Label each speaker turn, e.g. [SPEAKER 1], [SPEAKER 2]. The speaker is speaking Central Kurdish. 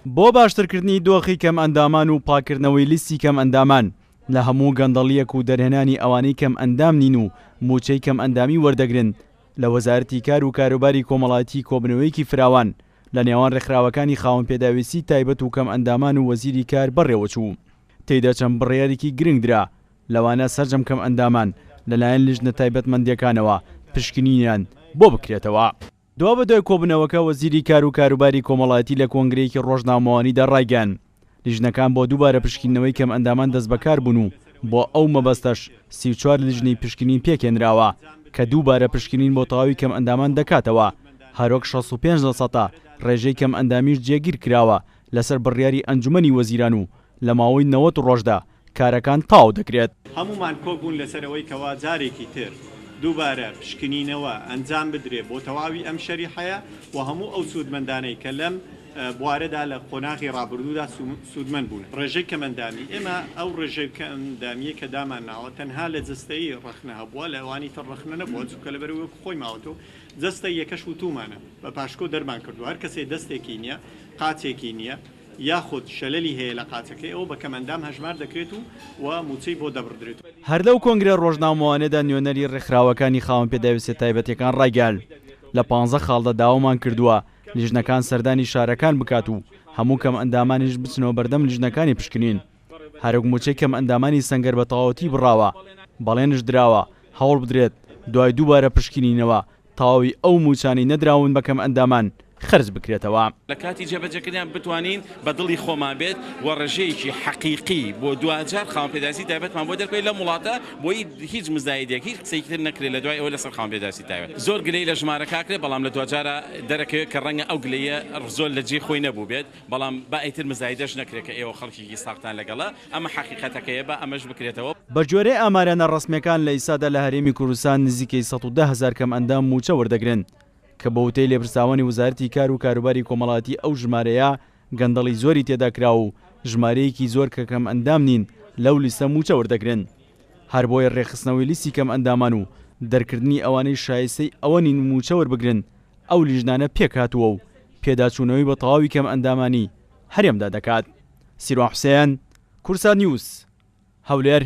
[SPEAKER 1] بۆ باشترکردنی دۆخی کەم ئەندامان و پاکردنەوەی لیستی کەم ئەندامان لە هەموو گەندەڵیەک و دەرهێنانی ئەوانەی کەم ئەندام نین و موچەی کەم ئەندامی وەردەگرن لە وەزارەتی کار و کاروباری کۆمەڵایەتی کۆبنەوەیەکی فراوان لە نێوان ڕێکخراوەکانی خاوەن پێداویستی تایبەت و کەم ئەندامان و وەزیری کار بەڕێوەچوو. تێیدا چەند بڕیارێکی گرنگ درا لەوانە سەرجەم کەم ئەندامان لەلایەن لیژنە تایبەتمەندیەکانەوە پشکنینیان بۆ بکرێتەوە. دوا بەدوای کۆبنەوەکە وەزیری کار و کاروباری کۆمەڵایەتی لە کۆنگرەیەکی ڕۆژنامەوانیدا ڕایگەیاند لیژنەکان بۆ دووبارە پشکنینەوەی کەم ئەندامان دەست بەکار بوون و بۆ ئەو مەبەستەش 34 لیژنەی پشکنین پێکێنراوە کە دووبارە پشکنین بۆ تەواوی کەم ئەندامان دەکاتەوە. هەروەک 65% ڕێژەی کەم ئەندامیش جێگیر کراوە لەسەر بڕیاری ئەنجومەنی وەزیران و لە ماوەی 90 ڕۆژدا کارەکان تاو دەکرێت.
[SPEAKER 2] هەمومان کۆبوون لەسەرەوەی کەوا جارێکی تر دووبارە پشکنینەوە ئەنجام بدرێ بۆ تەواوی ئەم شەریحەیە و هەموو ئەو سوودمەندانەی کە لەم بوارەدا لە قۆناغی ڕابردوودا سوودمەند بوون. ڕێژەی کەمەندامی ئێمە ئەو ڕێژەی کەمەندامیە کە دامانناوە تەنها لە جستەی ڕخنە هەبووە لە ئەوانی تر ڕخنە نەبووە چونکە لەبەرەوەی خۆی ماوەتەوە جستە یەکەش و تومانە بە پاشکۆ دەرمان کردووە هەر کەسێ دەستێکی نییە قاچێکی نییە یاخود شەلەلی هەیە لە قاچەکەی ئەو بە کەمەندام هەژمار دەکرێت و موچەی بۆ دەبڕدرێت.
[SPEAKER 1] هەر لەو کۆنگرە ڕۆژنامەوانەدا نوێنەری ڕێکخراوەکانی خاوەن پێداویستی تایبەتیەکان ڕایگەیاند لە 15 خاڵدا داوامان کردووە لیژنەکان سەردانی شارەکان بکات و هەموو کەم ئەندامانیش بچنەوە بەردەم لیژنەکانی پشکنین. هەروەک موچەی کەم ئەندامانی سەنگەر بە تەواوەتی بڕاوە بەڵێنش دراوە هەوڵ بدرێت دوای دووبارە پشکنینەوە تەواوی ئەو موچانی نەدراون بە کەم ئەندامان خرج بکرێتەوە.
[SPEAKER 3] لە کاتی جێبەجێکردیان بتوانین بە دڵی خۆمان بێت و ڕێژەیەکی حەقیقی بۆ دوجار خاوەن پێداویستی تایبەتمان بۆ دەرکەوێت لە وڵاتە بۆی هیچ مزایدێک هیچ قسەیەکی تر نەکرێت لە دوای ئەوە لەسەر خاوەن پێداویستی تایبەت. زۆر گلەی لە ژمارە کاکرێت بەڵام لە دوجارە دەرەکەوێت کە ڕەنگە ئەو گلەیە زۆر لە جێ خۆی نەبوو بێت بەڵام با ئیتر مزایدەش نەکرێت کە ئێوە خەڵکیی ساختان لەگەڵە ئەمە حەقیقەتەکەیە بە ئەمەش بکرێتەوە.
[SPEAKER 1] بە جۆرەی ئامارانە ڕسمیەکان لە ئیسادا لە هەرێمی کوردستان نزیکەی 110,000 کەم ئەندام موچە وەردەگرن کە بە وتەی لێپرساوانی وزارەتی کار و کاروباری کۆمەڵایەتی ئەو ژمارەیە گەندەڵی زۆری تێدا کراوە و ژمارەیەکی زۆر کە کەم ئەندام نین لەو لیستە موچە وەردەگرن. هەر بۆیە ڕێخستنەوەی لیستی کەم ئەندامان و دەرکردنی ئەوانەی شایستەی ئەوە نین موچە وەربگرن ئەو لیژنانە پێکهاتووە و پێداچوونەوەی بە تەواوی کەم ئەندامانی هەرێمدا دەکات. سیروان حوسێن، کورسان نیوز، هەولێر.